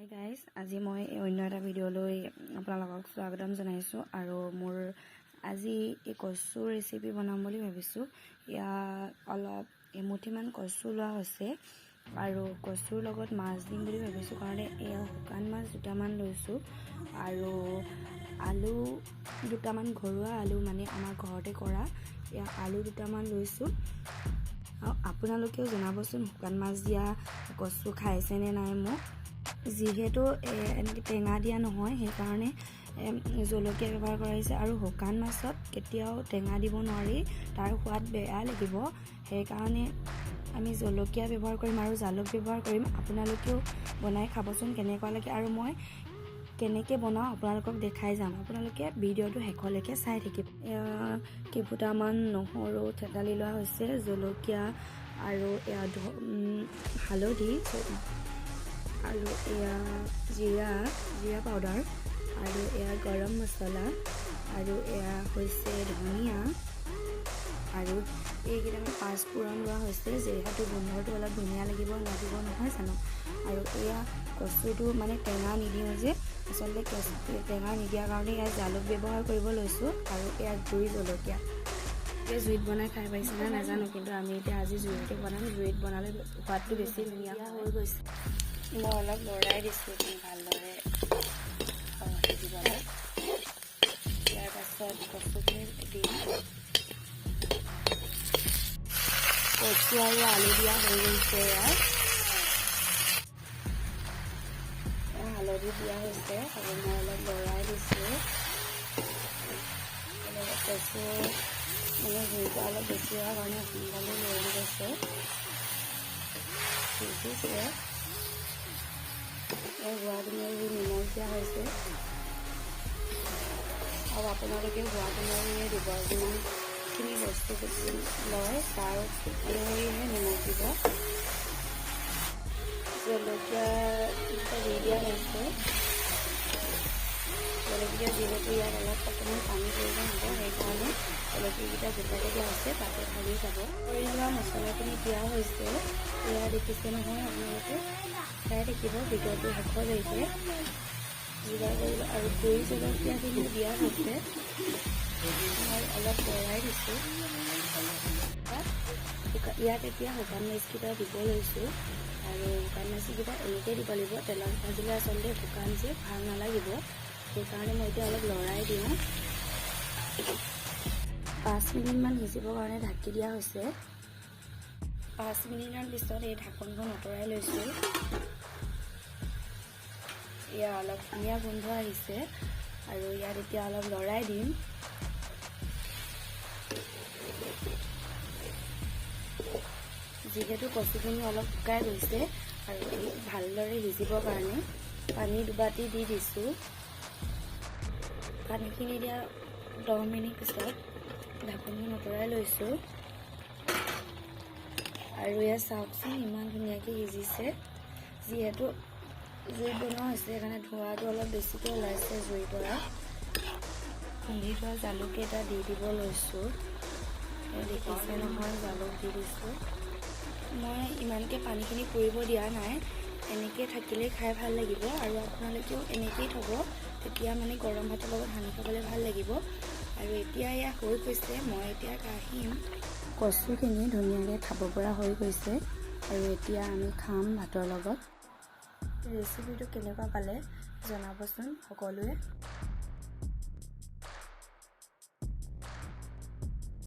Hi guys, আজি মই অন্য এটা ভিডিঅ'লৈ আপোনালোকক স্বাগতম জনাইছোঁ আৰু মোৰ আজি এই কচুৰ ৰেচিপি বনাম বুলি ভাবিছোঁ। ইয়াত অলপ এমুঠিমান কচু লোৱা হৈছে আৰু কচুৰ লগত মাছ দিম বুলি ভাবিছোঁ কাৰণে এয়া শুকান মাছ দুটামান লৈছোঁ আৰু আলু দুটামান, ঘৰুৱা আলু মানে আমাৰ ঘৰতে কৰা এয়া আলু দুটামান লৈছোঁ। আৰু আপোনালোকেও জনাবচোন শুকান মাছ দিয়া কচু খাইছেনে নাই। মোক যিহেতু এনেকৈ টেঙা দিয়া নহয় সেইকাৰণে জলকীয়া ব্যৱহাৰ কৰা হৈছে আৰু শুকান মাছত কেতিয়াও টেঙা দিব নোৱাৰি, তাৰ সোৱাদ বেয়া লাগিব। সেইকাৰণে আমি জলকীয়া ব্যৱহাৰ কৰিম আৰু জালুক ব্যৱহাৰ কৰিম। আপোনালোকেও বনাই খাবচোন কেনেকুৱা লাগে আৰু মই কেনেকৈ বনাওঁ আপোনালোকক দেখাই যাম। আপোনালোকে ভিডিঅ'টো শেষলৈকে চাই থাকিব। কেইফুটামান নহৰু থেতালি লোৱা হৈছে, জলকীয়া আৰু এয়া হালধি আৰু এয়া জিৰা পাউডাৰ আৰু এয়া গৰম মছলা আৰু এয়া হৈছে ধনিয়া আৰু এইকেইটামান পাঁচফোৰণ লোৱা হৈছে, যিহেতু গোন্ধটো অলপ ধুনীয়া লাগিব নহয় জানো। আৰু এয়া কচুটো মানে টেঙা নিদিওঁ যে, আচলতে টেঙা নিদিয়াৰ কাৰণে ইয়াত জালুক ব্যৱহাৰ কৰিব লৈছোঁ আৰু এয়া গুড়ি জলকীয়া। জুইত বনাই খাই পাইছেনে নাজানো, কিন্তু আমি এতিয়া আজি জুইতে বনাম। জুইত বনালে সোৱাদটো বেছি ধুনীয়া হৈ গৈছে। মই অলপ লৰাই দিছোঁ ভালদৰে সিজিবলৈ। ইয়াৰ পাছত কচুখিনি দিম। কচু আৰু আলু দিয়া হৈ গৈছে। ইয়াত হালধি দিয়া হৈছে আৰু মই অলপ লৰাই দিছোঁ। কচু মানে জুইটো অলপ বেছি হোৱাৰ কাৰণে সোনকালে লৰি গৈছে, সিজিছে। সোৱাদ অনুযায়ী নিমখ দিয়া হৈছে আৰু আপোনালোকে সোৱাদ অনুযায়ী দিব। যিমানখিনি বস্তু লয় তাৰ অনুসৰিহে নিমখ দিব। জলকীয়া দি দিয়া হৈছে। জলকীয়া যিহেতু ইয়াত অকণমান পানী প্ৰয়োজন হ'ব, সেইকাৰণে জলকীয়াকেইটা জোপাতে দিয়া হৈছে, তাতে ভাজি যাব। কৰি লোৱা মছলাখিনি দিয়া হৈছে। এয়া দেখিছে নহয়, আপোনালোকে চাই থাকিব ভিডিঅ'টো শেষলৈকে। জিৰা আৰু গুড়ি জলকীয়াখিনি দিয়া হৈছে। মই অলপ লৰাই দিছোঁ। ইয়াত এতিয়া শুকান মাছকেইটা দিব লৈছোঁ আৰু শুকান মাছকেইটা এনেকৈ দিব লাগিব। তেলত ভাজিলে আচলতে শুকান যে ভাল নালাগিব, সেইকাৰণে মই এতিয়া অলপ লৰাই দিওঁ। 5 মিনিটমান সিজিবৰ কাৰণে ঢাকি দিয়া হৈছে। 5 মিনিটৰ পিছত এই ঢাকনখন আঁতৰাই লৈছোঁ। এয়া অলপ ধুনীয়া গোন্ধ আহিছে আৰু ইয়াত এতিয়া অলপ লৰাই দিম। যিহেতু কচুখিনি অলপ শুকাই গৈছে আৰু ভালদৰে সিজিবৰ কাৰণে পানী দুবাটি দি দিছোঁ। পানীখিনি দিয়া 10 মিনিট পিছত ঢাকনখন আঁতৰাই লৈছোঁ আৰু ইয়াত চাওকচোন ইমান ধুনীয়াকৈ সিজিছে। যিহেতু জুইত বনোৱা হৈছে সেইকাৰণে ধোঁৱাটো অলপ বেছিকৈ ওলাইছে জুইৰ পৰা। খুন্দি থোৱা জালুক এটা দি দিব লৈছোঁ। দেখিছে নহয়, জালুক দি দিছোঁ। মই ইমানকৈ পানীখিনি পৰিব দিয়া নাই, এনেকৈ থাকিলেই খাই ভাল লাগিব আৰু আপোনালোকেও এনেকৈয়ে থ'ব, তেতিয়া মানে গৰম ভাতৰ লগত সানি খাবলৈ ভাল লাগিব। আৰু এতিয়া এয়া হৈ গৈছে, মই এতিয়া কাঢ়িম। কচুখিনি ধুনীয়াকৈ খাব পৰা হৈ গৈছে আৰু এতিয়া আমি খাম ভাতৰ লগত। ৰেচিপিটো কেনেকুৱা পালে জনাবচোন সকলোৱে।